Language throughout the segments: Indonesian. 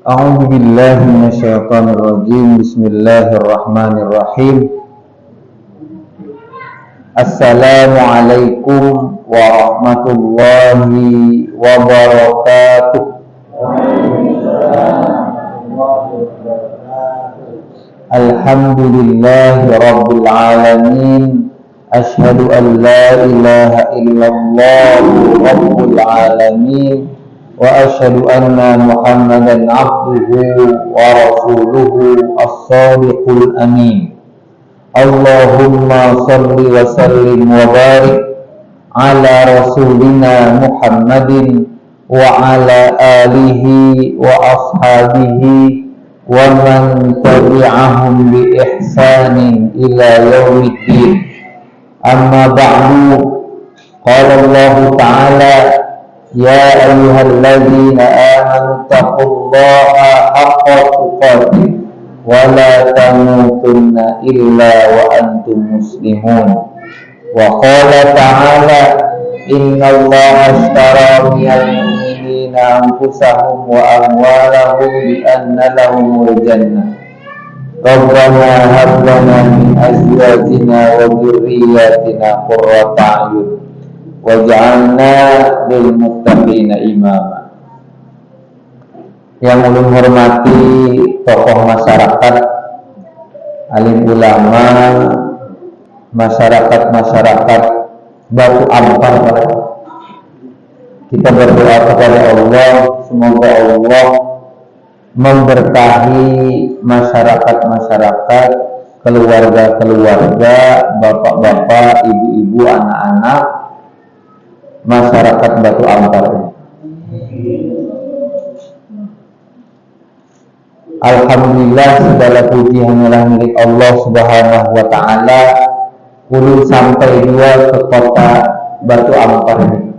A'udzu billahi minasyaitonir rajim. Bismillahirrahmanirrahim. Assalamualaikum warahmatullahi wabarakatuh. Alhamdulillahi rabbil alamin. Asyhadu an la ilaha illallah rabbul alamin. Wa asyhadu anna Muhammadan abduhu wa rasuluhu as-sadiqul amin. Allahumma salli wa sallim wa barik ala rasulina Muhammadin wa ala alihi wa ashabihi wa man tabi'ahum bi ihsanin ila yaumiddin. Amma ba'du. Qala Allah ta'ala: Ya ayyuhalladzina amanu taqullaha haqqa tuqatih wa la tamutunna illa wa antum muslimun. Wa qala ta'ala: innallaha ashtara minal mu'minina anfusahum wa amwalahum bi anna lahumul jannah. Rabbana hab lana min azwajina wa dhurriyyatina qurrata a'yun waj'alna lil muttaqina imama. Yang ulun hormati tokoh masyarakat, alim ulama, masyarakat Batu Ampar, kita berdoa kepada Allah semoga Allah memberkahi masyarakat, keluarga, bapak-bapak, ibu-ibu, anak-anak masyarakat Batu Ampar ini. Alhamdulillah, segala puji hanyalah milik Allah Subhanahu wa ta'ala. Ulun sampai juga ke kota Batu Ampar ini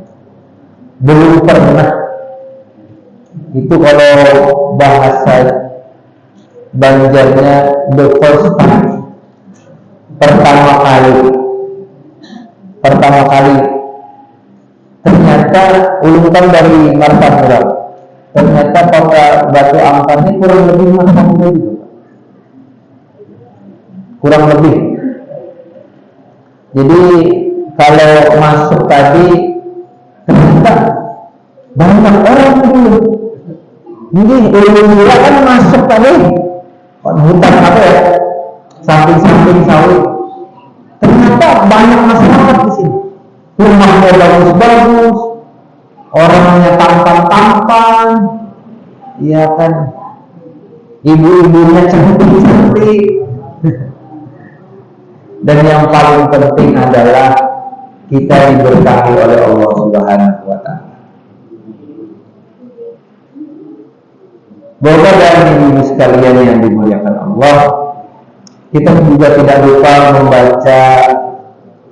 belum pernah. Itu kalau bahasa Banjarnya the first time, pertama kali. Ternyata ulun kan dari Martapura. Ternyata kota Batu Ampar ini kurang lebih Martapura juga, kurang lebih. Jadi kalau masuk tadi ternyata banyak orang dulu. Jadi ulun kan masuk tadi hutan apa ya, samping sawit. Ternyata banyak masyarakat di sini. Rumahnya bagus-bagus, orangnya tampan, iya kan, ibu-ibunya cantik. Dan yang paling penting adalah kita diberkahi oleh Allah Subhanahu wa ta'ala. Bapak dan ibu sekalian yang dimuliakan Allah, kita juga tidak lupa membaca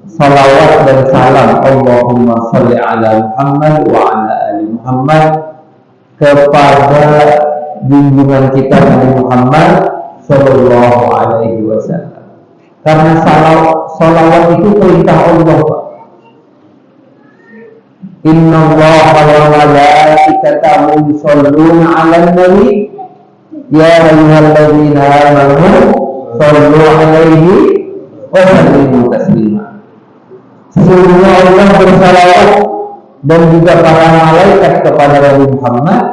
salawat dan salam Allahumma sholli ala Muhammad wa ala ali Muhammad kepada junjungan kita Nabi Muhammad sallallahu alaihi wasallam. Karena salawat itu perintah Allah. Inna Allaha wa malaikatahu yusholluna 'alan nabi ya ayyuhalladzina amanu shollu 'alaihi wa sallimu taslima. Sesungguhnya Allah bersalawat dan juga para malaikat kepada Nabi Muhammad,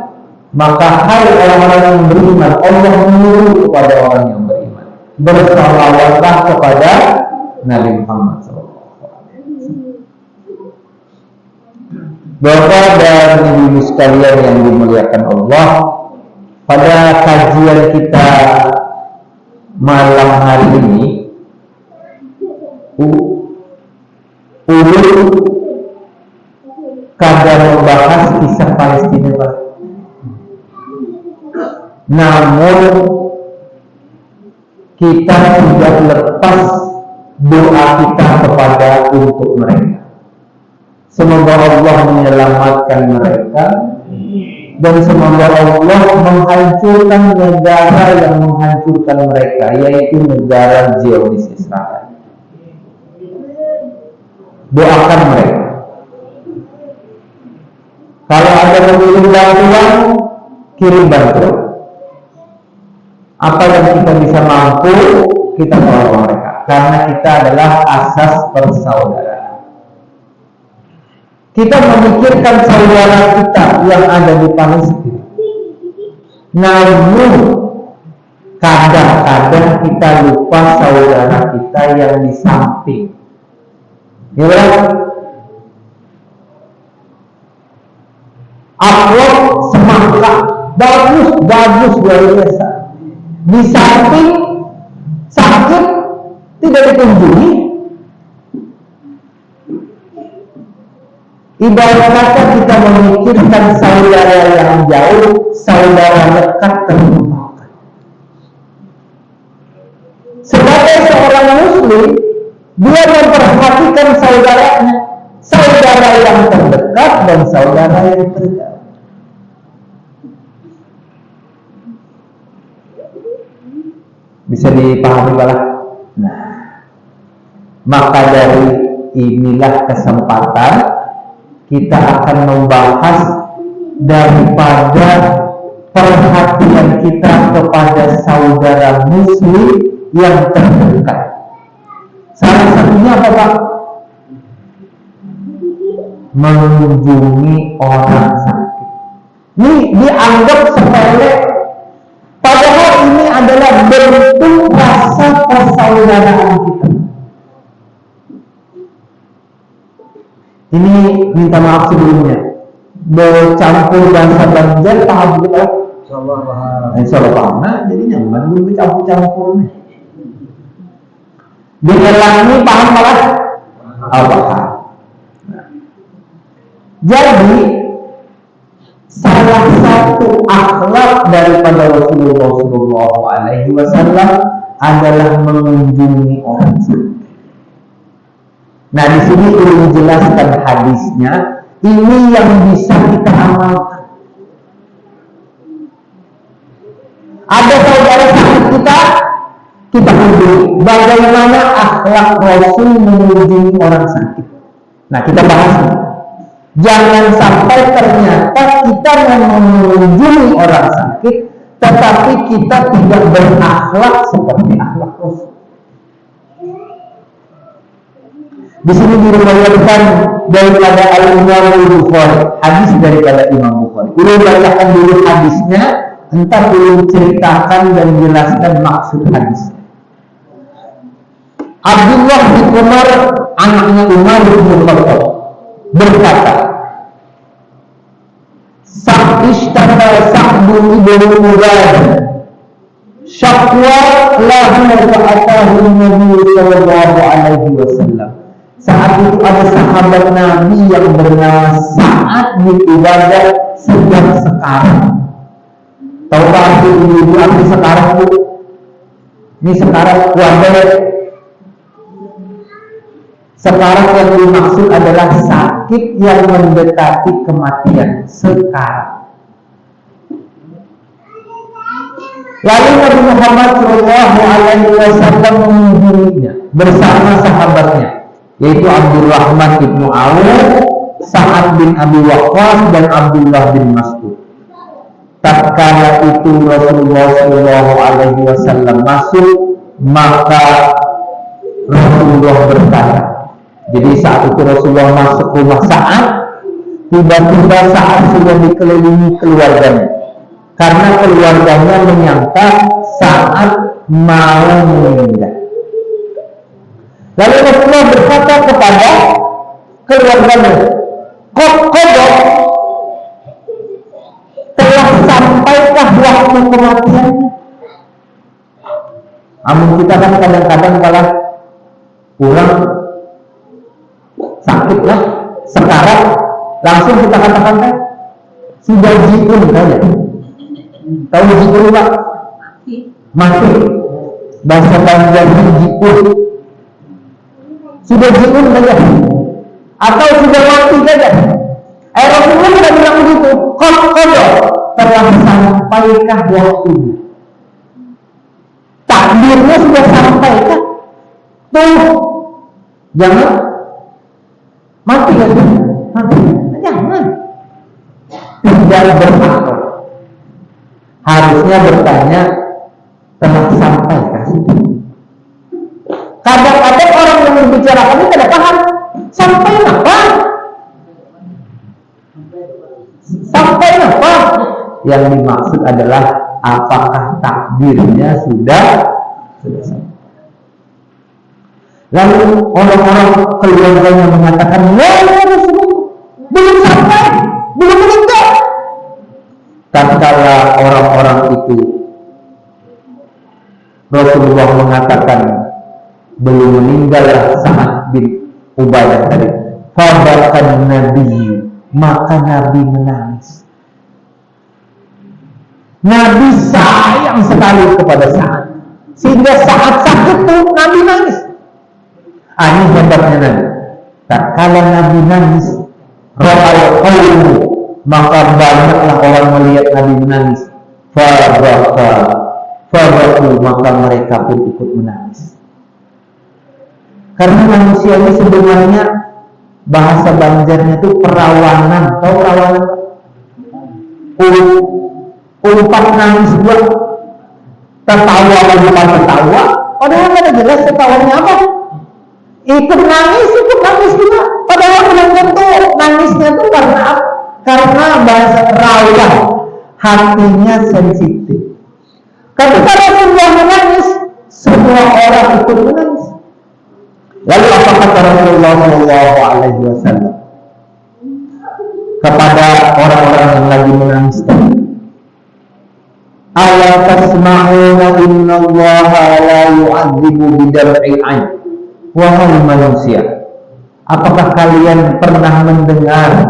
maka hai orang-orang yang beriman, Allah menyuruh kepada orang yang beriman, bersalawatlah kepada Nabi Muhammad SAW. Bapak dan ibu sekalian yang dimuliakan Allah, pada kajian kita malam hari ini, ulun kadang membahas kisah Palestina, Pak. Namun kita sudah lepas doa kita kepada untuk mereka. Semoga Allah menyelamatkan mereka dan semoga Allah menghancurkan negara yang menghancurkan mereka, yaitu negara Zionis Israel. Doakan mereka. Kalau ada mengirim bantuan, kirim bantuan. Apa yang kita bisa mampu, kita tolong mereka. Karena kita adalah asas persaudaraan. Kita memikirkan saudara kita yang ada di Palestina. Namun kadang-kadang kita lupa saudara kita yang di samping. Ya kan? Upload semangka, bagus luar biasa. Di samping sakit tidak dikunjungi. Ibarat kata kita memikirkan saudara yang jauh, saudara dekat terlupakan. Sebagai seorang muslim, dia memperhatikan saudaranya, saudara yang terdekat dan saudara yang terjauh. Bisa dipahami balah? Nah, maka dari inilah kesempatan kita akan membahas daripada perhatian kita kepada saudara muslim yang terdekat. Salah satunya apa Pak? Mengunjungi orang sakit. Ini dianggap sepele, padahal ini adalah bentuk rasa persaudaraan kita. Ini minta maaf sebelumnya. Bercampur bahasa Banjar paham kita? Insyaallah paham. Insyaallah paham. Nah, jadi nyaman belum bercampur-campur nih. Diulangi paham malah? Paham. Jadi salah satu akhlak daripada Rasulullah SAW adalah mengunjungi orang sakit. Nah, di sini perlu dijelaskan hadisnya. Ini yang bisa kita amalkan. Ada saudara sakit kita kunjungi. Bagaimana akhlak Rasul mengunjungi orang sakit? Nah, kita bahas. Jangan sampai ternyata kita mengunjungi orang sakit, tetapi kita tidak berakhlak seperti akhlak Rasul. Di sini diriwayatkan daripada Al-Imam Bukhari, hadis daripada Imam Bukhari. Ulun bacakan dulu hadisnya, entar ulun ceritakan dan jelaskan maksud hadis. Abdullah bin Umar, anaknya Umar bin Khattab, berkata, Sa'ishtaka Sa'du ibn Ubad syakwa lahu fa'atahu Nabi sallallahu alaihi wasallam. Saat itu ada sahabat Nabi yang bernama Sa'ad bin Ubadah sedang sekarat. Tahu arti ibu arti sekarat itu? Ini sekarat keluarga. Sekarat yang dimaksud adalah sakit yang mendekati kematian. Sekarat. Lalu Nabi Muhammad SAW mengunjunginya bersama sahabatnya, yaitu Abdurrahman bin Auf, Sa'ad bin Abi Waqqas dan Abdullah bin Mas'ud. Tatkala itu Rasulullah SAW masuk, maka Rasulullah berkata. Jadi saat itu Rasulullah masuk rumah Sa'ad, tiba-tiba Sa'ad sudah dikelilingi keluarganya, karena keluarganya menyangka Sa'ad mau meninggal. Lalu Rasulullah berkata kepada keluarganya, kodok telah sampaikah waktu kematiannya? Namun kita kan kadang-kadang malah pulang sakit lah, sekarat, langsung kita katakan kan sudah jiun saja. Tahu jiun Pak? Mati. Bahasa Banjar jiun. Sudah jiun saja, atau sudah mati saja. Rasulullah sudah bilang begitu. Kodok telah sampaikah waktunya? Takdirnya sudah sampaikah? Tuh, jangan mati lagi, mati. Jangan. tidak berakhlak. Harusnya bertanya, telah sampaikah? Kadang-kadang orang yang membicarakan ini tidak paham. Sampai apa? Sampai apa? Yang dimaksud adalah apakah takdirnya sudah selesai. Lalu orang-orang keluarganya mengatakan, belum sampai, belum meninggal. Tatkala orang-orang itu Rasulullah mengatakan belum meninggal Sa'ad bin Ubadah tadi, fabakan Nabi, maka Nabi menangis. Nabi sayang sekali kepada Sa'ad, sehingga saat sakit itu Nabi nangis. Ini hebatnya Nabi. Tatkala Nabi nangis, ra'al qawmu, maka banyaklah orang melihat Nabi menangis. Fabaku, maka mereka pun ikut menangis. Karena manusia ini sebenarnya bahasa Banjarnya itu perawanan. Tahu perawanan? Umpat nangis buat tertawa bukan tertawa. Padahal tidak jelas tertawanya apa. Ikut nangis juga. Padahal belum tentu nangisnya itu karena bahasa rawan, hatinya sensitif. Ketika Rasulullah menangis, semua orang ikut menangis. Lalu apa kata Rasulullah SAW kepada orang-orang yang lagi menangis tadi? Ala tasma'una innallaha la yu'adzibu bidam'il 'ain. Wahai manusia, apakah kalian pernah mendengar,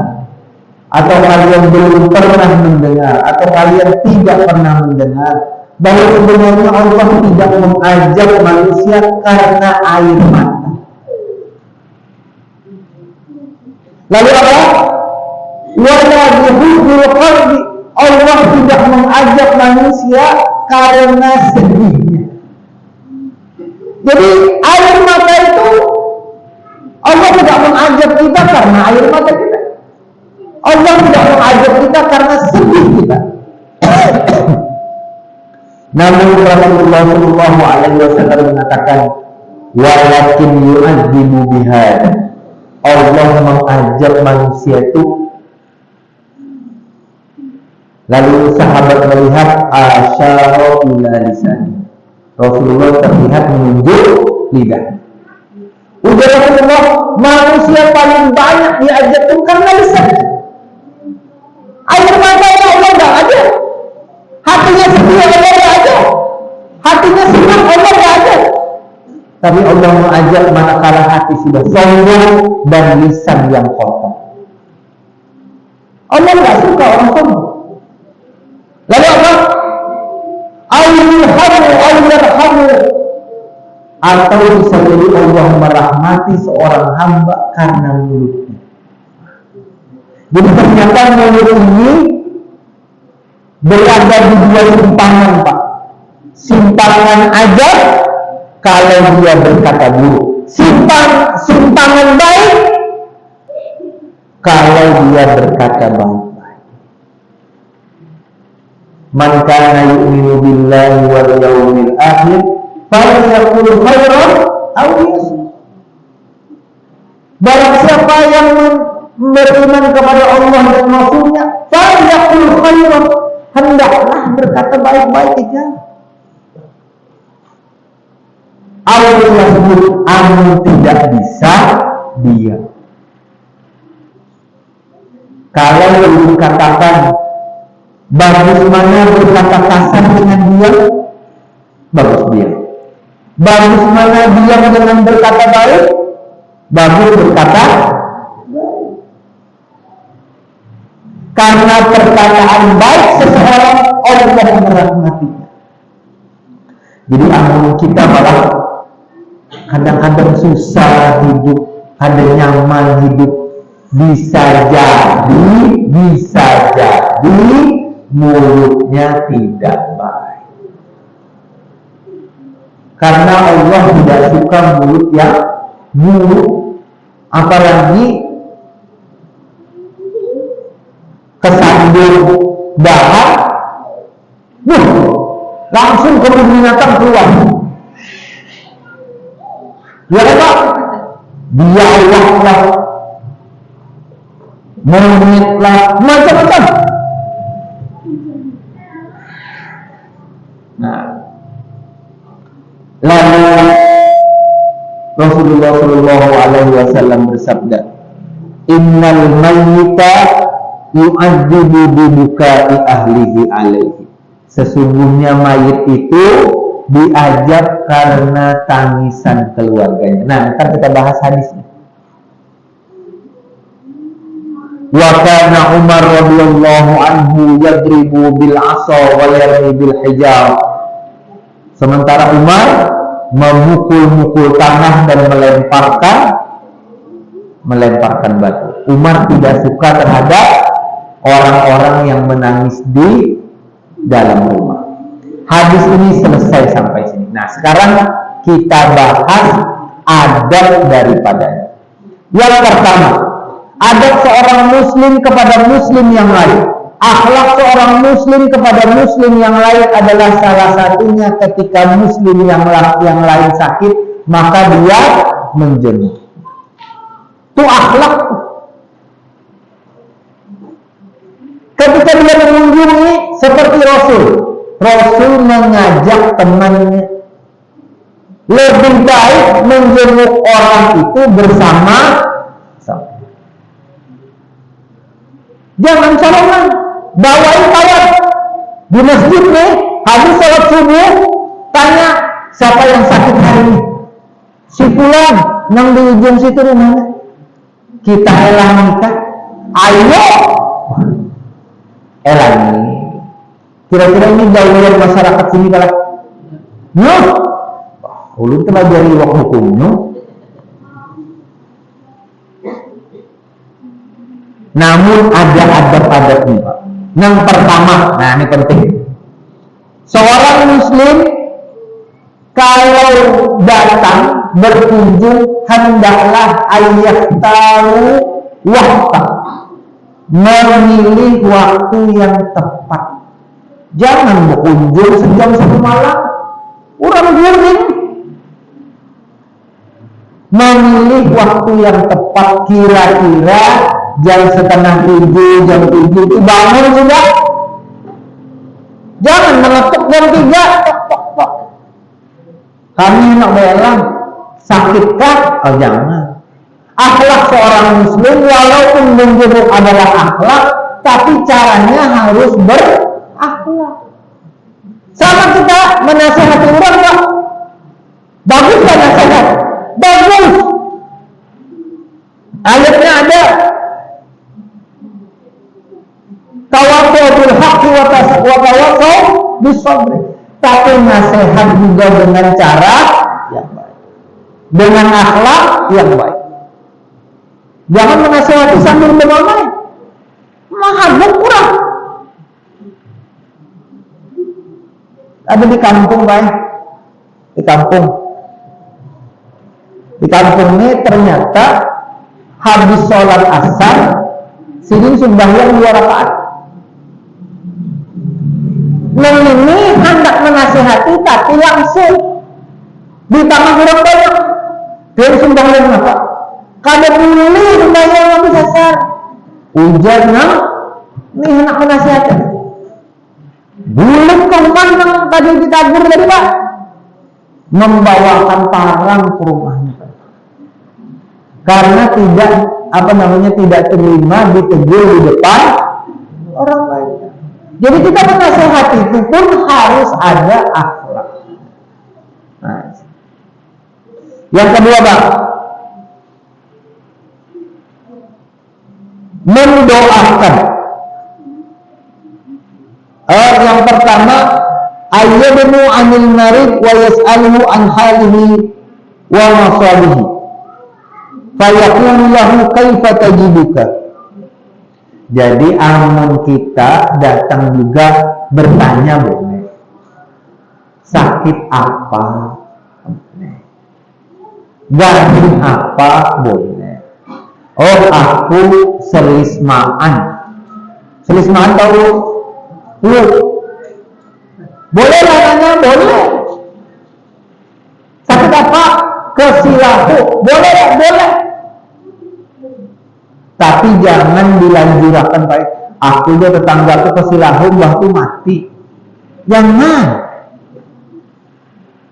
atau kalian belum pernah mendengar, atau kalian tidak pernah mendengar bahwa sebenarnya Allah tidak mengajak manusia karena air mata? Lalu apa? Wala bihudul qalbi, Allah tidak mengajak manusia karena sedihnya. Jadi air mata itu Allah tidak mengajak kita karena air mata kita. Allah tidak mengajak kita karena sedih kita. Namun Rasulullah SAW mengatakan, walakin yu'adzibu bihada, Allah mengajak manusia itu. Lalu sahabat melihat asyara ila lisani, Rasulullah terlihat menunjuk lidah. Ujar Rasulullah, manusia paling banyak diajak itu karena lisan. Air mata Allah enggak aja. Hatinya sedih Allah enggak aja. Hatinya senang Allah enggak aja. Tapi Allah mengajak manakala hati sudah sombong dan lisan yang kotor. Allah enggak suka orang sombong. Lalu apa? Al-Yarhamu, atau bisa jadi Allah merahmati seorang hamba karena mulutnya. Jadi ternyata mulut ini berada di dua simpangan, Pak. Simpangan ajab kalau dia berkata buruk, simpangan baik kalau dia berkata baik. Man kana yu'minu billahi wal yawmil akhir falyaqul khairan aw liyasmut. Barang siapa yang beriman kepada Allah dan Rasul-Nya, falyaqul khairan, hendaklah berkata baik-baik saja. Aw liyasmut, amun tidak bisa diam. Kalau dikatakan bagus mana berkata kasar dengan dia, bagus dia. Bagus mana diam dengan berkata baik, bagus berkata baik. Karena perkataan baik seseorang Allah merahmatinya. Jadi amun kita malah kadang-kadang susah hidup, ada nyaman hidup, bisa jadi mulutnya tidak baik. Karena Allah tidak suka mulut yang buruk. Apalagi kesandung dahan, langsung kebun binatang keluar. Ya apa? Dia Allah lah, monyet lah, macam-macam. Nah, lalu Rasulullah Shallallahu Alaihi Wasallam bersabda, Innal mayyita yu'adzibu bibukai ahlihi alaihi. Sesungguhnya mayit itu diajak karena tangisan keluarganya. Nah, ntar kita bahas hadisnya. Wa kana Umar radhiyallahu anhu yadribu bil 'asa wa yarmi bil hijar. Sementara Umar memukul-mukul tanah dan melemparkan batu. Umar tidak suka terhadap orang-orang yang menangis di dalam rumah. Hadis ini selesai sampai sini. Nah, sekarang kita bahas adab daripadanya. Yang pertama, adab seorang muslim kepada muslim yang lain. Akhlak seorang muslim kepada muslim yang lain adalah salah satunya ketika muslim yang lain sakit, maka dia menjenguk. Itu akhlak. Ketika dia mengunjungi seperti Rasul mengajak temannya. Lebih baik menjenguk orang itu bersama. Jangan salaman, bawain kawan di masjid nih, habis sholat subuh, tanya siapa yang sakit hari ini. Si fulan yang di ujung situ rumahnya. Kita elangi kan? Ayo elangi. Kira-kira ini gaulan masyarakat sini kalau ulun pelajari waktu hukumnya. Namun ada adab-adabnya, Pak. Yang pertama, nah ini penting. Seorang muslim kalau datang berkunjung hendaklah tahu waktu, memilih waktu yang tepat. Jangan berkunjung sejam satu malam, orang guring. Memilih waktu yang tepat, kira-kira jam 6:30, jam 7 itu bangun sudah. Jangan mengetuk jam 3. Kami nak belang, sakitkah? Oh jangan. Akhlak seorang muslim walaupun menjenguk adalah akhlak, tapi caranya harus berakhlak. Sama kita menasihati orang, Pak. Bagus kan nasihat? Bagus. Ayatnya ada. Tawassaw bil haqqi wa tawassaw bis sabr. Tapi nasihat juga dengan cara yang baik, dengan akhlak yang baik. Jangan menasihati sambil bermain. Mahal kurang. Ada di kampung, Pak. Di kampung ini ternyata habis sholat asar, sini sembahyang 2 rakaat. Ini hendak menasihati tapi langsung di tangan orang banyak. Dia sembahyang apa? Kada boleh sembahyang habis asar. Hujan ini hendak menasihati. Bulan kemana yang tadi ditagur tadi, Pak? Membawakan parang ke rumahnya. Karena tidak terima ditegur di depan orang lain. Jadi kita menasihati itu pun harus ada akhlak. Nah, yang kedua, Pak, mendoakan. Yang pertama, ayyadnu 'anil marid wa yas'aluhu an halihi wa masalihi. Fa yaqulu lahu kaifa tajiduka. Jadi amun kita datang juga bertanya boleh. Sakit apa? Boleh. Garing apa? Boleh. Oh, aku selismaan. Selis mantau lu. Boleh lah nanya, boleh. Sakit apa? Kesilahu. Boleh, boleh. Tapi jangan dilanjurkan baik. Aku dia tetangga aku kesilahu, mbah tuh mati. Jangan.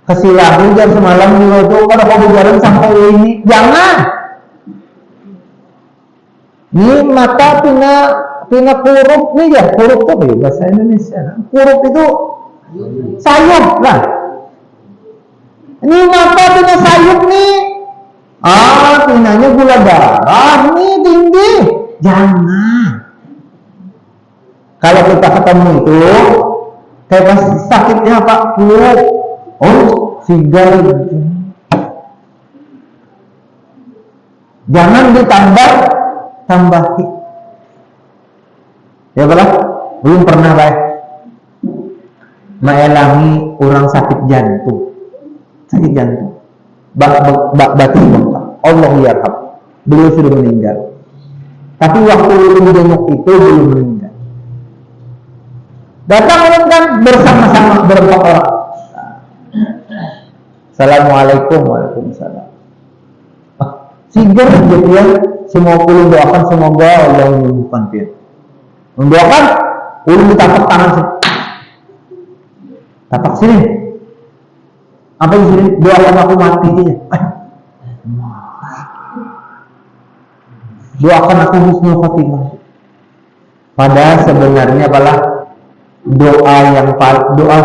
Kesilahu jam semalam juga tuh kalau kau berjalan sampai ini. Jangan. Ini mata pina kurup nih ya. Kurup tuh apa ya bahasa Indonesia? Kurup itu sayup lah. Ini mata pina sayup nih. Pinanya gula darah nih tinggi. Jangan. Kalau kita ketemu itu kayak pas sakitnya Pak kurup. Oh, sigal. Jangan tambahi. Ya belah, belum pernah baik melangi orang sakit jantung. Batin bengkak. Allah yarham. Beliau sudah meninggal. Tapi waktu belum jenguk itu belum meninggal. Datang orang kan bersama-sama berempat orang. Assalamualaikum, waalaikumsalam. Sigar gitu ya. Semua ulun doakan semoga Allah menyembuhkan dia. Mendoakan, ulun ditapak tangan sini. Tapak sini. Apa di sini? Doakan aku mati aja. Doakan aku husnul khotimah. Padahal sebenarnya adalah doa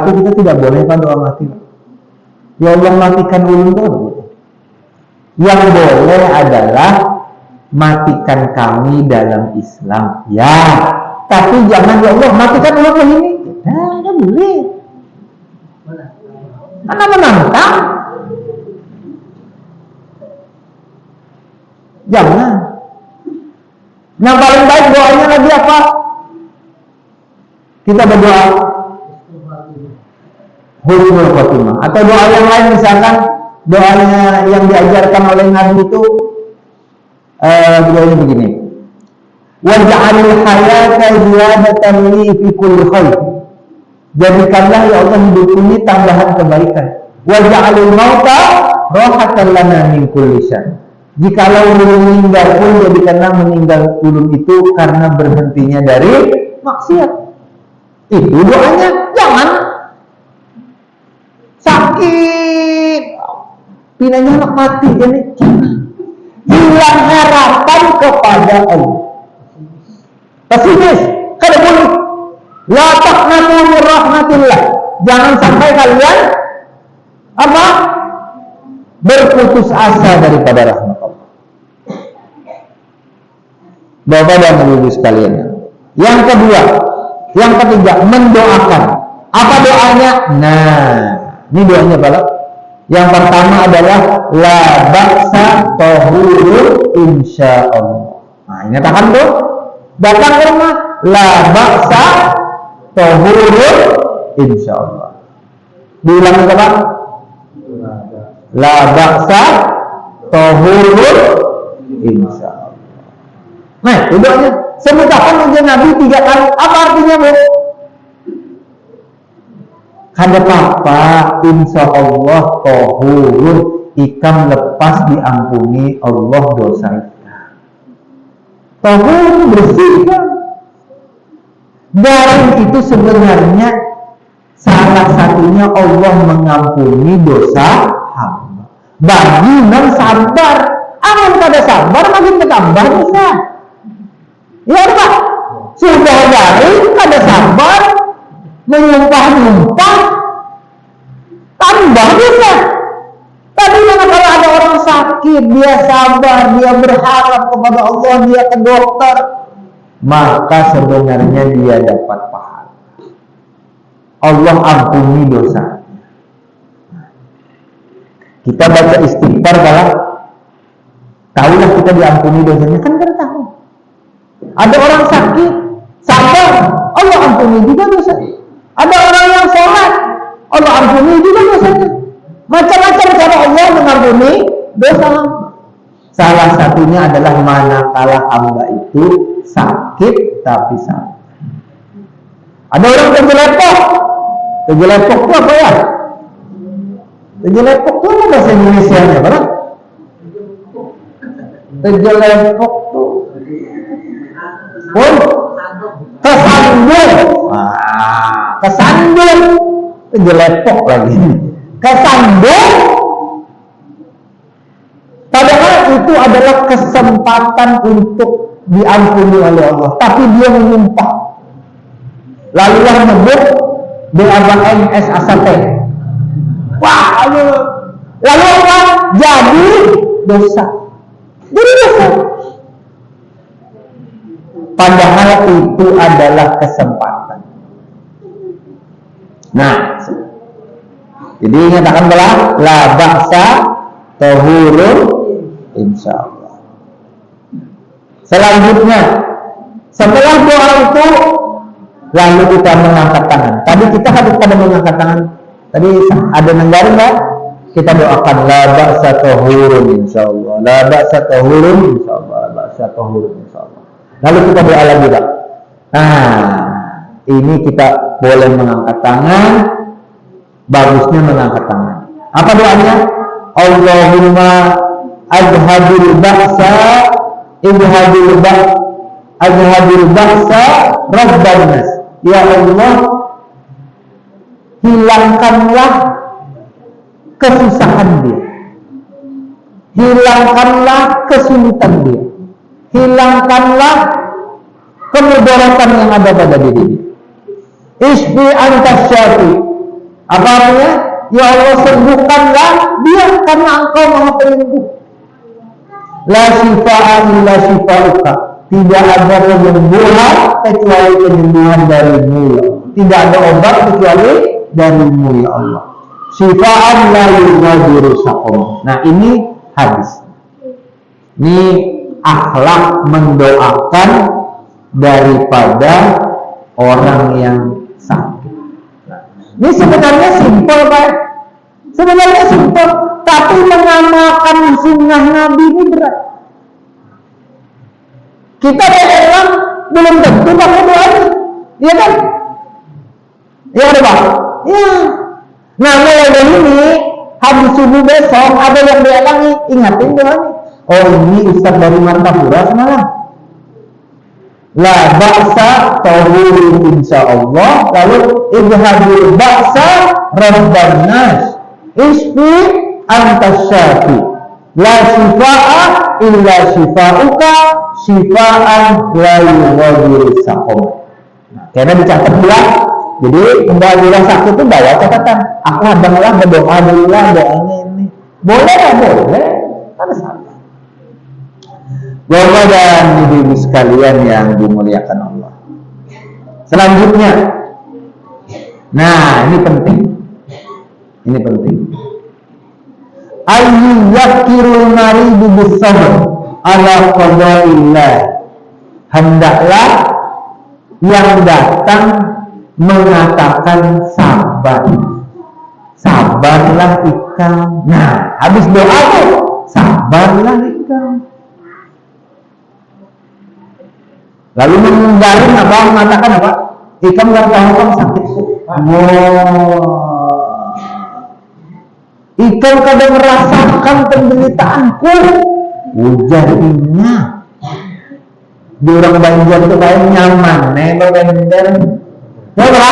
itu kita tidak boleh Pak doa mati. Ya Allah matikan ulun itu. Yang boleh adalah matikan kami dalam Islam. Ya, tapi jangan ya Allah matikan ulun ini. Nah, boleh. Mana menantang? Jangan. Yang paling baik doanya lagi apa? Kita berdoa husnul khotimah. Atau doa yang lain misalkan doanya yang diajarkan oleh Nabi itu doanya begini. Waj'alil hayata ziyadatan li fi kulli khair. Jadikanlah ya Allah hidup ini tambahan kebaikan. Waj'alil mauta rahatan lana min kulli syarr. Jikalau meninggal pun jadikanlah meninggal ulun itu karena berhentinya dari maksiat. Itu doanya. Jangan sakit pinanya anak mati jadi hilang harapan kepada Allah. Pesimis, kada boleh. La taqnatu min rahmatillah. Jangan sampai kalian apa? Berputus asa daripada rahmat Allah. Bapak dan Ibu sekalian. Yang kedua, yang ketiga, mendoakan. Apa doanya? Nah, ini doanya Bapak. Yang pertama adalah la ba'sa tahurun insyaallah. Nah, ini tahan tuh. Datang ke rumah la ba'sa tahurun insyaallah. Diulangi Bapak. La ba'sa tahurun insyaallah. Nah, itu doanya. Sebutkan ujian Nabi 3 kali. Apa artinya, Bu? Kada apa, insya Allah tohurun ikam lepas diampuni Allah dosa kita. Tohurun bersih kan? Dari itu sebenarnya salah satunya Allah mengampuni dosa hamba. Bagi yang sabar, aman pada sabar makin bertambah dosa. Ya Pak, sudah dari kada sabar menyumpah-nyumpah tambah dosa. Tapi kalau ada orang sakit, dia sabar, dia berharap kepada Allah, dia ke dokter, maka sebenarnya dia dapat pahala. Allah ampuni dosa. Kita baca istighfar kalau tahulah kita diampuni dosanya, kan kita tahu. Ada orang sakit, sabar, Allah ampuni juga dosanya. Ada orang yang sholat, Allah ampuni juga dosanya. Macam-macam cara Allah mengampuni dosa hamba. Salah satunya adalah manakala hamba itu sakit tapi sabar. Ada orang terjelepok. Terjelepok itu apa ya? Terjelepok itu apa bahasa Indonesia-nya, Pak? Terjelepok itu kesandung. Kesandung. Terjelepok lagi. Kesandung. Padahal itu adalah kesempatan untuk diampuni oleh Allah, tapi dia menyumpah. Lalu yang menyebut BABMS asate. Wah, lalu apa? Jadi dosa. Jadi dosa. Padahal itu adalah kesempatan. Nah, jadi nyatakan bahwa la ba'sa tahurun insyaallah. Selanjutnya, setelah doa itu lalu kita mengangkat tangan. Tadi kita harus pada mengangkat tangan. Tadi ada negara enggak? Kita doakan la ba'sa tahurun insyaallah. La ba'sa tahurun insyaallah. La ba'sa tahurun insyaallah. Lalu kita doa lagi, Pak. Nah, ini kita boleh mengangkat tangan. Bagusnya mengangkat tangan. Apa doanya? Allahumma adhabil ba'sa idhabil ba'sa rabban nas. Ya Allah, hilangkanlah kesusahan dia, hilangkanlah kesulitan dia, hilangkanlah kemudaratan yang ada pada diri dia. Isbi antas syafi. Apa artinya? Ya Allah, sembuhkanlah dia karena Engkau Maha Penyembuh. La shifa'a illa shifa'uka. Tidak ada penyembuhan kecuali penyembuhan darimu, ya Allah. Tidak ada obat kecuali darimu, ya Allah. Shifa'an la yughadiru saqama. Nah, ini hadis. Ini akhlak mendoakan daripada orang yang sakit. Nah, ini sebenarnya simpel, Pak. Sebenarnya simpel, tapi mengamalkan sunnah Nabi ini berat. Kita orang belum tentu pakai doa ini, iya kan? Ya ada Pak. Ya. Nah, mulai dari ini habis subuh besok ada yang diulangi, ingatin doa ini. Oh, ini Ustaz dari Martapura semalam. La ba'sa tahurun insyaallah. Lalu idhabil ba'sa rabban nas. Isfi antas syafi. La shifa'a illa shifa'uka. Shifa'an la yughadiru saqama. Nah, karena dicatat pula. Jadi bila sakit itu bawa catatan. Aku adalah berdoa dulu lah doanya ini. Boleh lah, boleh. Ada salah. Bapak dan ibu-ibu sekalian yang dimuliakan Allah. Selanjutnya, nah ini penting. Ini penting. Ayyakirul maridu bis-sabr ala qada'illah. Hendaklah yang datang mengatakan sabar. Sabarlah engkau. Nah, habis doa tuh, sabarlah engkau. Lalu menggaring apa? Mengatakan apa? Ikam nggak tahu kan sakit. Ikam kadang merasakan penderitaanku. Ujarnya. Di orang Banjar itu kayak nyaman. Banjar. Coba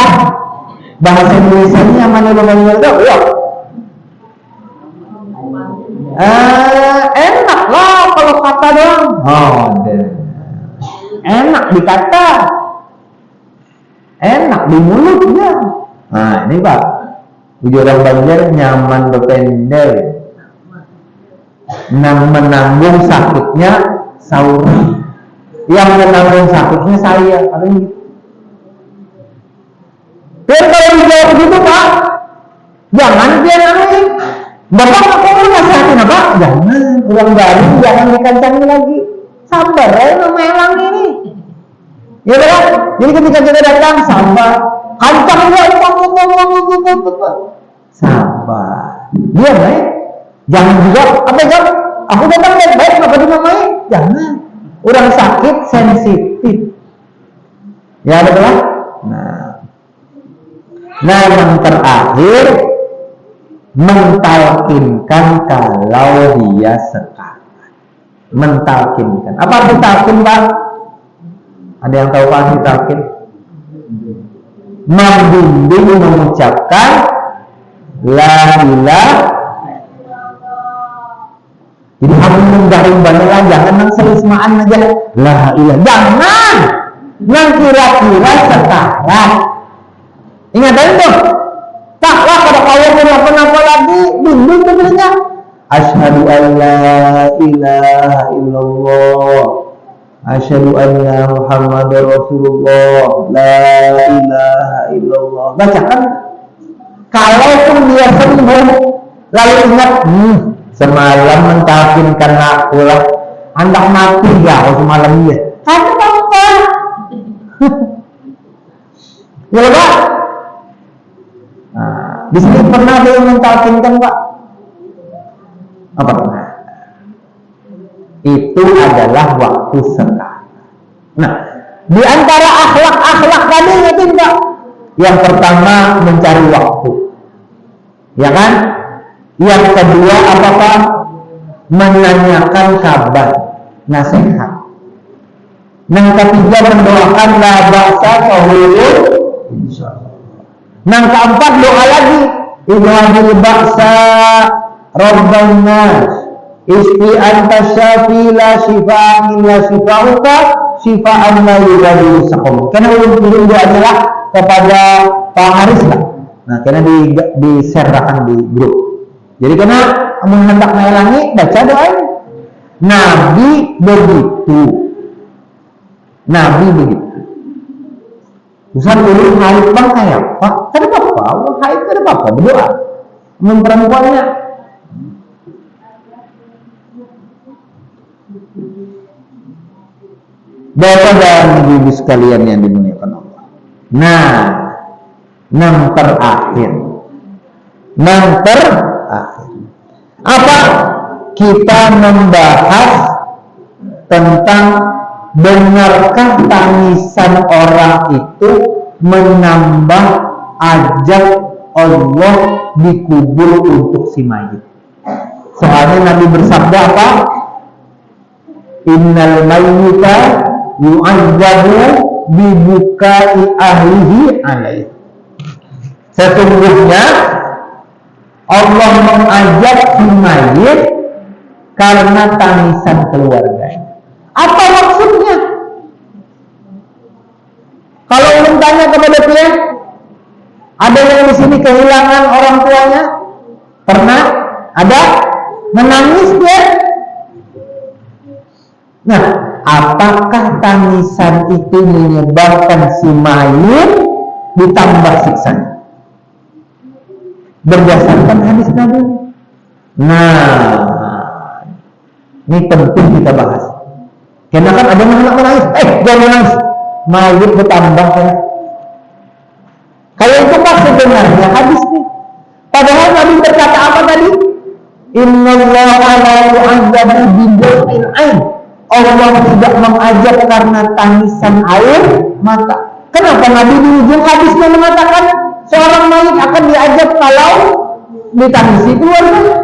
bahasa Indonesia ini nyaman di Banjar itu. Ya. Enak lah kalau kata doang. Oh, deh. Enak dikata, enak di mulutnya. Nah ini Pak, uji orang Banjar nyaman berpendel, menanggung sakitnya sauri, yang menanggung sakitnya saya. Dan kalau dijawab begitu Pak, jangan dia nangis. Bapak mau nasihatin apa? Jangan, ulang garing, jangan dikancangin lagi. Sabar ya nama elang ini. Ya kan? Jadi ketika kita datang sabar, kancang dia sabar. Dia baik. Jangan juga apa kan? Aku datang baik kenapa dinamai? Jangan. Orang sakit sensitif. Ya betul. Nah, Nah, yang terakhir mentalkinkan kalau dia sekarang. Mentalkinkan. Apa arti talkin, Pak? Ada yang tahu Pak arti talkin? Membimbing mengucapkan la ilaha. Jadi harus menggahing-gahing, jangan nang selismaan aja la ilaha. Jangan nang kira-kira sekarang. Ingat itu. Taklah pada kalian kenapa lagi bimbing sebenarnya. Asyhadu an la ilaha illallah. Asyhadu anna Muhammadar Rasulullah. La ilaha illallah. Bacakan. Kalaupun dia sembuh, lalu ingat, semalam mentalkinkan aku lah. Hendak mati ya semalam dia. Kata apa? Ya Pak. Nah, di sini pernah ada yang mentalkinkan Pak? Apa? Itu adalah waktu sekarang. Nah, di antara akhlak-akhlak tadi ingatin Pak. Yang pertama mencari waktu, ya kan? Yang kedua apa? Menanyakan kabar, nasihat. Yang ketiga mendoakan la ba'sa tahurun insyaallah. Yang keempat doa lagi, idhil ba'sa rabban nas isti anta syafi la shifaa illa shifauka shifaan la yughadiru saqam. Karena ulun doa adalah kepada Pak Haris lah. Nah, karena di-share-kan di grup. Jadi karena menghendak melangi baca doa. Nabi begitu. Usaha ulun haid bang kayak Pak, ada apa? Haid ada apa? Berdoa. Perempuannya. Bapak dan ibu sekalian yang dimuliakan Allah. Nah, yang terakhir. Apa? Kita membahas tentang benarkah tangisan orang itu menambah ajab Allah dikubur untuk si mayit. Soalnya Nabi bersabda apa? Innal mayyita yu'adzabu bibukai ahlihi alaihi. Sesungguhnya Allah mengajab si mayit karena tangisan keluarganya. Apa maksudnya? Kalau ulun tanya kepada dia, ada yang di sini kehilangan orang tuanya? Pernah? Ada? Menangis dia? Nah, apakah tangisan itu menyebabkan si mayit ditambah siksanya? Berdasarkan hadis Nabi. Nah, ini penting kita bahas. Karena kan ada yang menangis. Jangan menangis. Mayit bertambah ya. Kayak itu pas sebenarnya hadis nih. Padahal Nabi berkata apa tadi? Innallaha la yu'adzabu bidur'il ain. Allah tidak mengajab karena tangisan air mata. Kenapa Nabi di ujung hadisnya mengatakan seorang mayit akan diajab kalau ditangisi keluarganya?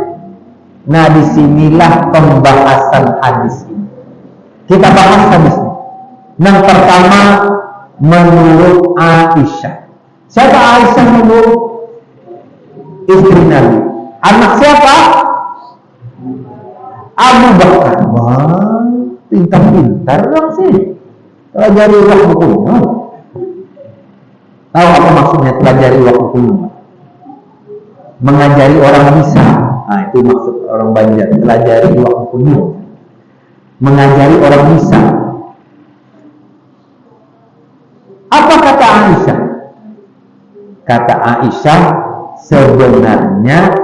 Nah, disinilah pembahasan hadis ini. Kita bahas hadis ini. Yang pertama menurut Aisyah. Siapa Aisyah menurut? Istri Nabi. Anak siapa? Abu Bakar. Wah, pintar-pintar dong sih. Pelajari waktu kuno. Tahu apa maksudnya pelajari waktu kuno? Mengajari orang bisa. Nah, itu maksud orang Banjar. Pelajari waktu kuno. Mengajari orang bisa. Apa kata Aisyah? Kata Aisyah, sebenarnya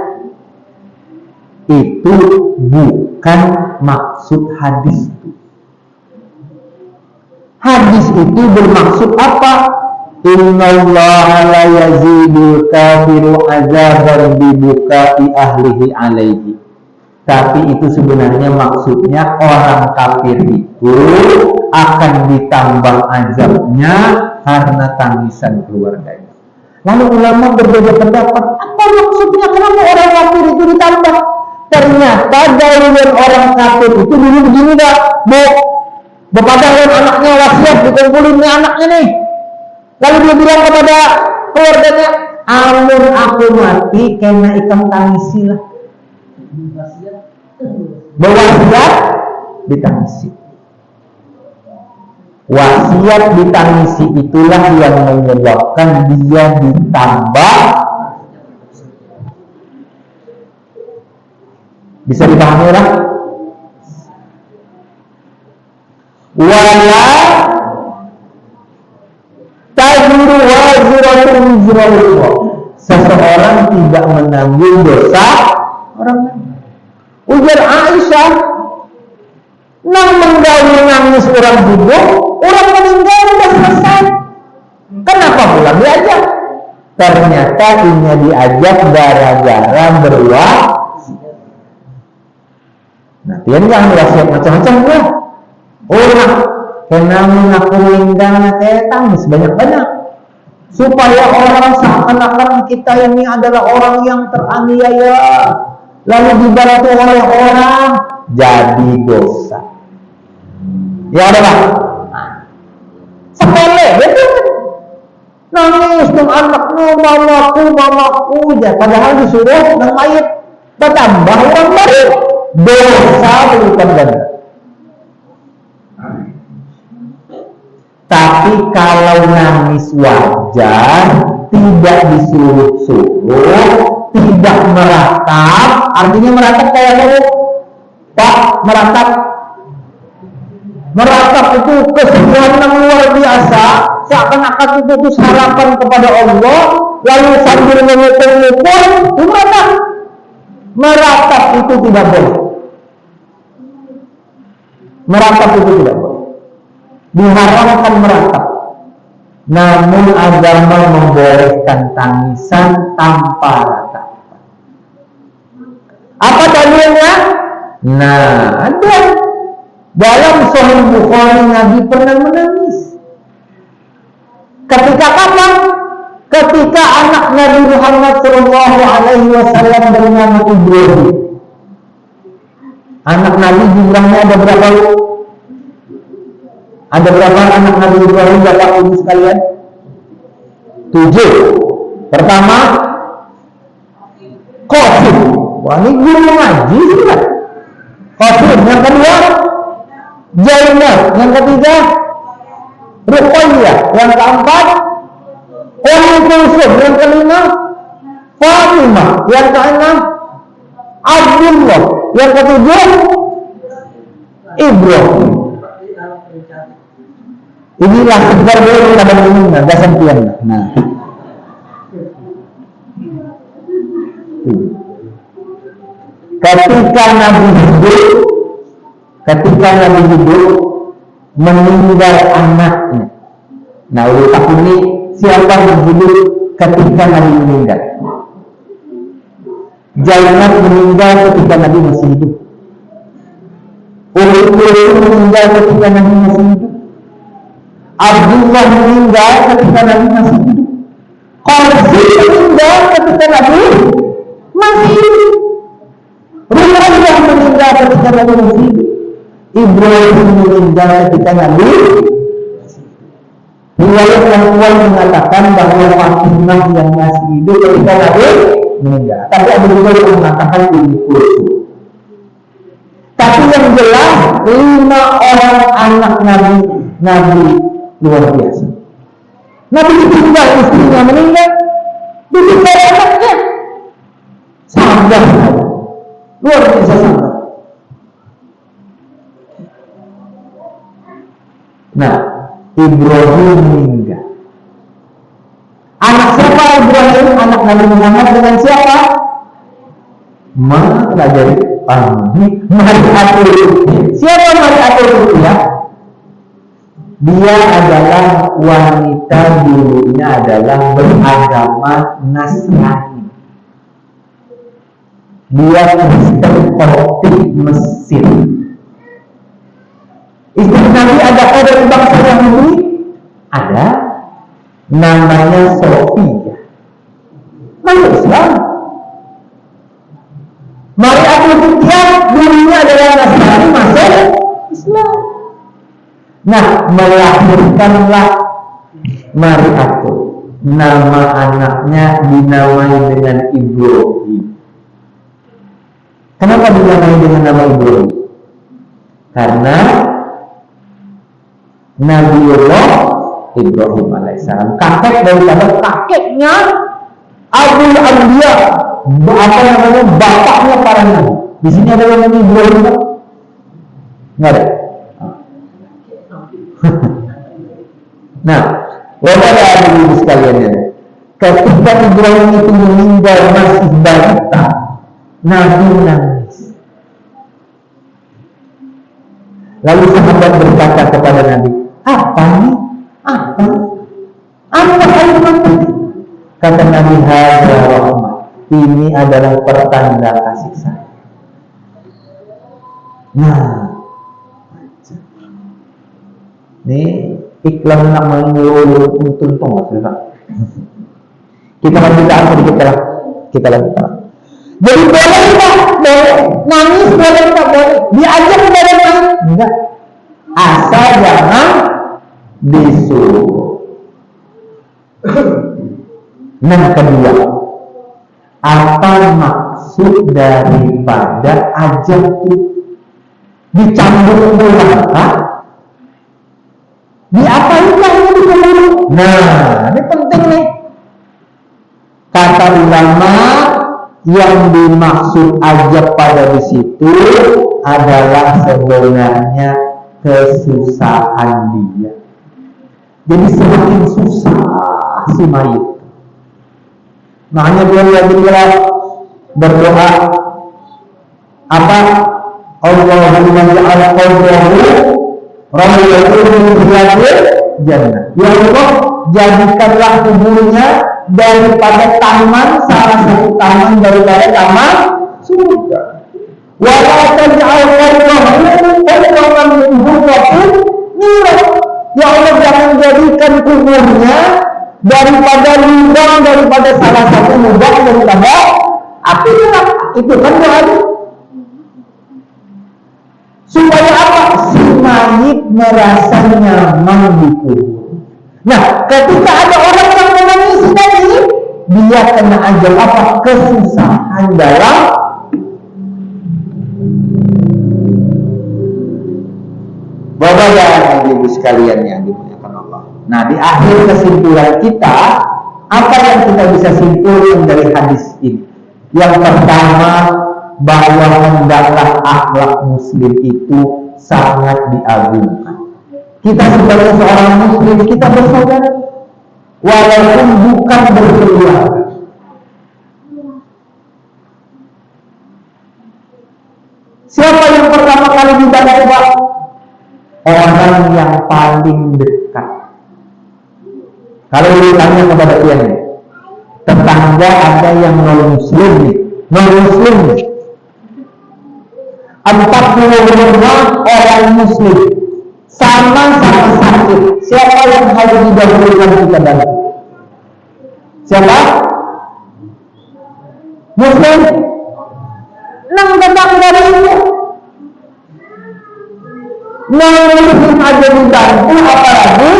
itu bukan maksud hadis itu. Hadis itu bermaksud apa? Innallaha la yazidul kafiru azaban bibukai ahlihi alaihi. Tapi itu sebenarnya maksudnya orang kafir itu akan ditambah azabnya karena tangisan keluarganya. Lalu ulama berbeda pendapat. Apa maksudnya? Kenapa orang kafir itu ditambah? Ternyata gaulan orang kafir itu dulu begini dah, Bu. Bapak dan anaknya wasiat dikumpulin nih anaknya nih. Lalu dia bilang kepada keluarganya, amun aku mati kena ikan tangisi lah. Berwasiat ditangisi. Wasiat ditangisi itulah yang menyebabkan dia ditambah. Bisa dipahami lah? Wala taziru waziratun wizra ukhra. Seseorang tidak menanggung dosa orang lain. Ujar Aisyah, nang menangis orang hidup, orang meninggal sudah selesai. Kenapa pula diajak? Ternyata ini diajak gara-gara berwasiat. Nah, dia jangan wasiat macam-macam ya. Orang kenang aku meninggal tangis banyak-banyak supaya orang seakan-akan kita ini adalah orang yang teraniaya, lalu dibantu oleh orang, jadi dosa. Ya ada Pak? Sepele, betul. Nangis dong anakmu, mamaku, ya. Padahal disuruh nang mayat bertambah orang baru, dosa berlipat ganda. Tapi kalau nangis wajar, tidak disuruh-suruh, tidak meratap, artinya meratap kayak apa? Pak, meratap itu kesedihan yang luar biasa, seakan-akan itu putus harapan kepada Allah, lalu sambil memukul-mukul, gimana? Meratap itu tidak boleh. Meratap itu tidak boleh. Diharamkan meratap. Namun agama membolehkan tangisan tanpa ratapan. Apa dalilnya? Nah, ada dalam Sahih Bukhari Nabi pernah menangis. Ketika kapan? Ketika anak Nabi Muhammad SAW bernama Ibrahim. Anak Nabi jumlahnya ada berapa? Ada berapa anak Nabi Ibrahim Bapak Ibu sekalian? 7. Pertama, Qasim. Wah, ini guru mengaji sih kan? Qasim. Yang kedua, Zainab. Yang ketiga, Ruqayyah. Yang keempat, Ummu Kulsum. Yang kelima, Fatimah. Yang keenam, Abdullah. Yang ketujuh, Ibrahim. Inilah sebentar dulu pada ini, nggak sentian. Nah, ketika Nabi hidup meninggal anaknya. Nah, ulul ini siapa yang hidup ketika Nabi meninggal? Zainab meninggal ketika Nabi masih hidup. Ummu Kulsum meninggal ketika Nabi masih hidup. Abdullah meninggal ketika Nabi masih hidup. Qasim meninggal ketika Nabi masih hidup. Ruqayyah meninggal ketika Nabi masih hidup. Ibrahim meninggal ketika Nabi. Riwayat yang kuat mengatakan bahwa Fatimah yang masih hidup ketika Nabi meninggal. Tapi ada juga yang mengatakan Ummu Kulsum. Tapi yang jelas 5 orang anak Nabi luar biasa. Nabi ditinggal istrinya meninggal, ditinggal anaknya. Sabar, luar biasa sabar. Nah, Ibrahim meninggal. Anak siapa Ibrahim? Anak Nabi Muhammad dengan siapa? Mempelajari Mariatul Qibtiyah. Siapa Mariatul Qibtiyah? Dia adalah wanita dulunya adalah beragama Nasrani. Dia Kristen Koptik Mesir. Istri Nabi adakah dari bangsa Yahudi? Ada. Namanya Sofia. masuk Islam. Mari aku Fityah dulunya adalah Nasrani, masuk Islam. Nah, melahirkanlah Mari aku, nama anaknya dinamai dengan Ibrahim. Kenapa dinamai dengan nama Ibrahim? Karena Nabiullah Ibrahim alaihissalam, kakek daripada kakeknya Abul Anbiya, bapaknya para nabi. Di sini ada yang namanya Ibrahim, nggak ada. Nah, wahai ibu sekalian, ketika Ibrahim itu meninggal masih balita, Nabi nangis. Lalu sahabat berkata kepada Nabi, apa ini? Apa hal ini? Kata Nabi, hadza rahmah. Ini adalah pertanda kasih sayang. Nah, ini iklan nak menyeluruh untung nggak? Kita lanjutkan sedikit lah. Kita lanjutkan. Jadi boleh tak? Boleh. Nangis boleh tak? Boleh. Diajak boleh tak? Enggak. Asal jangan disuruh. Yang kedua, apa maksud daripada ajak itu? Dicambung ulang, diapain yang dicambung? Nah, ini penting nih. Kata ulama, yang dimaksud ajak pada di situ adalah sebenarnya kesusahan dia. Jadi semakin susah si mayit. Makanya dia berdoa apa? Allahumma ja'al qabrahu rawdatan min riyadil jannah. Ya Allah, jadikanlah kuburnya daripada taman, salah satu taman daripada taman surga. Wa la taj'al qabrahu qadran min hurratin nira. Ya Allah, jangan jadikan kuburnya daripada lubang, daripada salah satu lubang daripada api neraka. Itu kan doa. Supaya apa? Si mayit merasa nyaman di kubur. Nah, ketika ada orang yang menangis tadi, dia kena ajal apa? Kesusahan dalam Bapak dan Ibu sekalian yang dimuliakan Allah. Nah, di akhir kesimpulan kita, apa yang kita bisa simpulkan dari hadis ini? Yang pertama, bahwa hendaklah akhlak muslim itu sangat diagungkan. Kita sebagai seorang muslim, kita bersaudara walaupun bukan berkeluarga. Siapa yang pertama kali dibantu? Orang yang paling dekat. Kalau ditanya kepada kalian, tetangga ada yang non muslim nih, 45 orang muslim sama-sama sakit. Siapa yang harus didahulukan kita bantu? Siapa? Muslim. Nang tetangga itu. Nang muslim aja dibantu, apalagi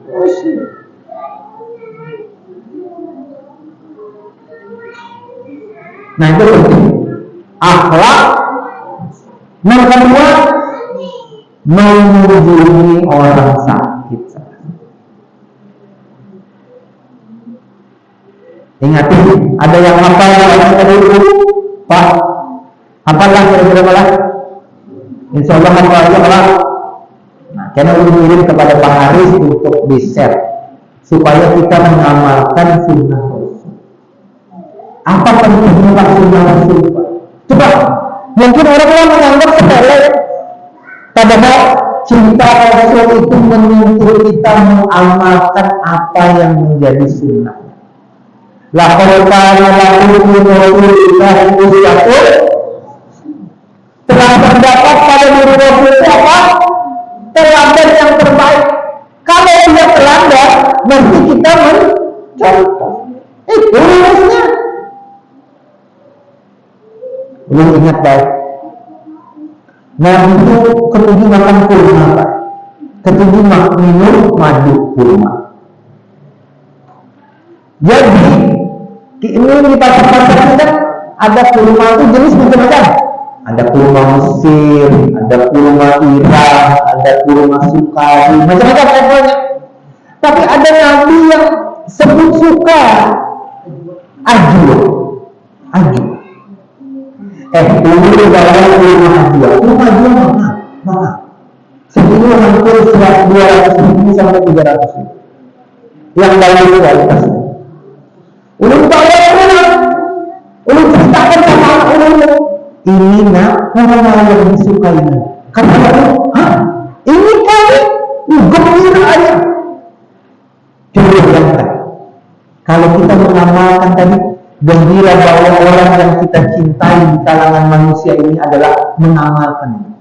muslim. Nah, itu penting. Akhlak. Yang kedua, mengunjungi orang sakit. Ingat, ada yang hafal tadi itu, Pak? Hafalah kira-kira malah? Insya Allah hafal aja malah. Nah, karena udah kirim kepada Pak Haris untuk di-share supaya kita mengamalkan sunnah Rasul. Apa pentingnya sunnah Rasul? Coba. Mungkin orang-orang menganggap sepele, padahal cinta Rasul itu menuntut kita mengamalkan apa yang menjadi sunnah. Laqad kana lakum fi Rasulillahi uswatun. Telah terdapat pada diri Rasul apa? Teladan yang terbaik. Kalau dia teladan, nanti kita mencontoh. Itu rumusnya. Lu ingat baik. Nabi itu ketujuh makan kurma, Pak. Ketujuh minum madu kurma. Jadi ini di pasar-pasar kita ada kurma itu jenis macam-macam. Ada kurma Mesir, ada kurma Iran, ada kurma Sukari, macam-macam levelnya. Tapi ada Nabi yang sebut suka ajwa. Dulu dalam kurma ajwa. Kurma ajwa mana? Segini hampir 200.000 sampai 300.000. Yang dalam kualitasnya. Ulun ceritakan sama ulun. Ini nak orang yang disukai. Kata aku, ini kali gembira aja. Coba bayangkan, kalau kita mengamalkan tadi gembira bahwa orang yang kita cintai di kalangan manusia ini adalah mengamalkan.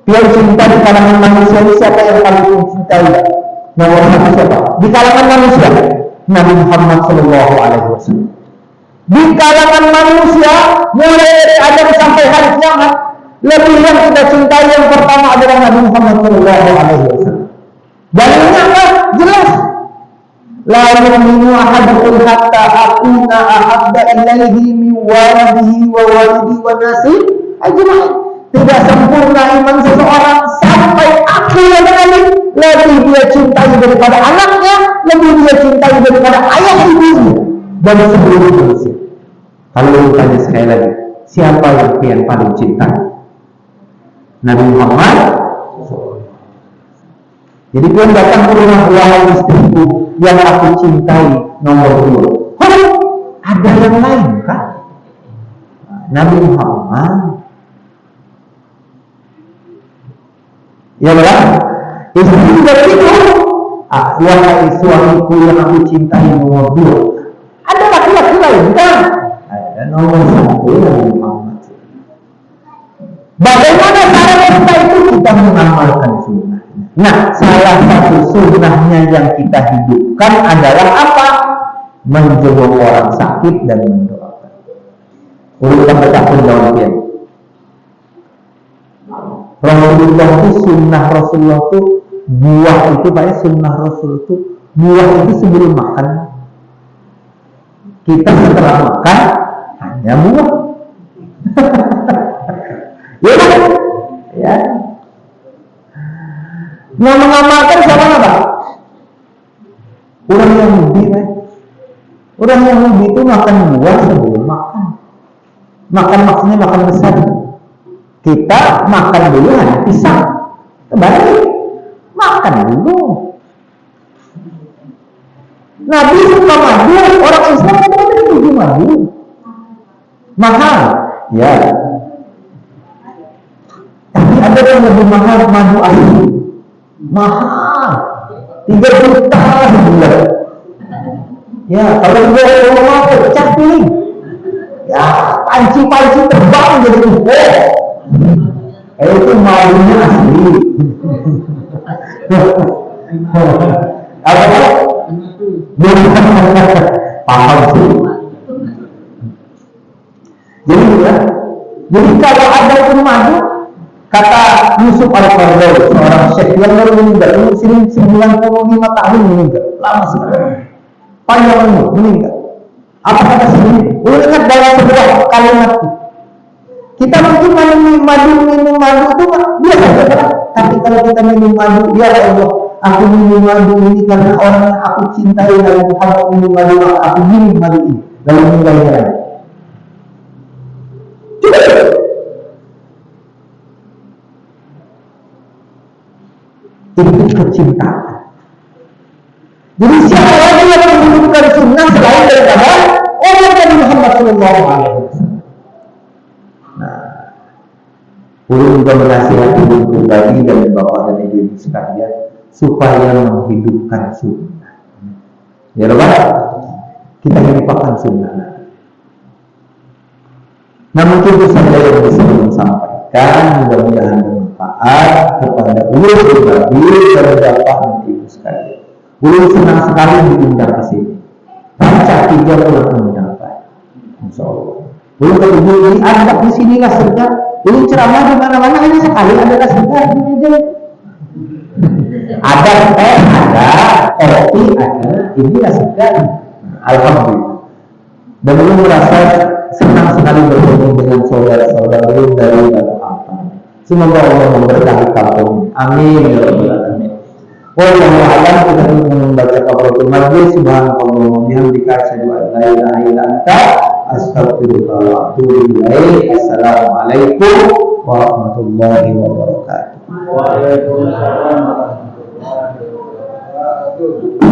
Yang cinta di kalangan manusia ini siapa yang paling mencintai? Nomor satu siapa? Di kalangan manusia, Nabi Muhammad SAW. Di kalangan manusia, mulai dari Adam sampai hari kiamat, lebih yang kita cintai yang pertama adalah Nabi Muhammad SAW. Dan ini apa? Jelas. La yu'minu ahadukum hatta akuna ahabba ilaihi min waladihi wa walidi wa nasi ajma'in. Tidak sempurna iman seseorang sampai aku yang lebih dia cintai daripada anaknya, lebih dia cintai daripada ayah ibunya dan seluruh manusia. Kalau ditanya sekali lagi, siapa yang paling cinta? Nabi Muhammad. Jadi dia datang ke rumah, wahai istriku yang aku cintai nomor 2. Ada yang lain kan? Nabi Muhammad. Ya benar? Istri juga itu. Wahai suamiku yang aku cintai nomor 2. Ada laki-laki lain kan? Ada nomor 1 Nabi Muhammad. Bagaimana cara kita itu? Kita mengamalkan sunnah. Nah, salah satu sunnahnya yang kita hidupkan adalah apa? Menjenguk orang sakit dan mendoakan. Urutan baca pendoakan. Rasulullah itu sunnah Rasulullah itu buah itu banyak sunnah Rasul itu buah itu sebelum makan. Kita setelah makan hanya buah. Ya. Nah, mengamalkan sama apa? Orang Yahudi kan? Orang Yahudi itu makan buah sebelum makan. Makan maksudnya makan besar. Kita makan dulu hanya pisang. Kembali makan dulu. Nabi suka madu, orang Islam itu tujuh madu. Mahal, ya. Tapi ada yang lebih mahal madu asli. Mahal 3 juta sebulan. Ya, kalau dia mau pecah piring. Ya, panci-panci terbang jadi itu malunya asli. Apa? Paham sih. Jadi kalau ada pun madu, kata Yusuf Al-Qaradawi, seorang syekh yang baru meninggal, umur 95 tahun meninggal, lama sekali, panjang umur meninggal. Apa kata sendiri? Ingat dalam sebuah kalimat itu, kita mungkin minum madu itu biasa saja. Tapi kalau kita minum madu, ya Allah, aku minum madu ini karena orang yang aku cintai dan Muhammad minum madu, aku minum madu ini, lalu meninggalnya. Coba. Itu kecintaan. Jadi siapa lagi yang menghidupkan sunnah selain daripada orang Nabi Muhammad SAW? Nah, ulun juga menasihati ulun pribadi dan bapak dan ibu sekalian supaya menghidupkan sunnah. Ya Rabbah, kita hidupkan sunnah. Nah, mungkin itu saja yang bisa ulun sampaikan. Mudah-mudahan bermanfaat kepada ulun pribadi dan bapak dan ibu sekalian. Ulun senang sekali diundang ke sini. Baca 3 bulan mendapat. Insya Allah. Belum kemudian ada di sinilah surga. Belum ceramah di mana-mana hanya sekali adalah surga ini aja. Ada teh, ada kopi, ada inilah surga. Alhamdulillah. Dan belum merasa senang sekali bertemu dengan saudara-saudara dari Batu Ampar. Semoga Allah memberkahi kamu. Amin ya rabbal alamin. Wallahu a'lam. Kita membaca kafaratul majlis. Subhanallah wa bihamdika asyhadu an la ilaha illa anta astaghfiruka wa atubu ilaik. Assalamualaikum warahmatullahi wabarakatuh. Waalaikumsalam warahmatullahi wabarakatuh.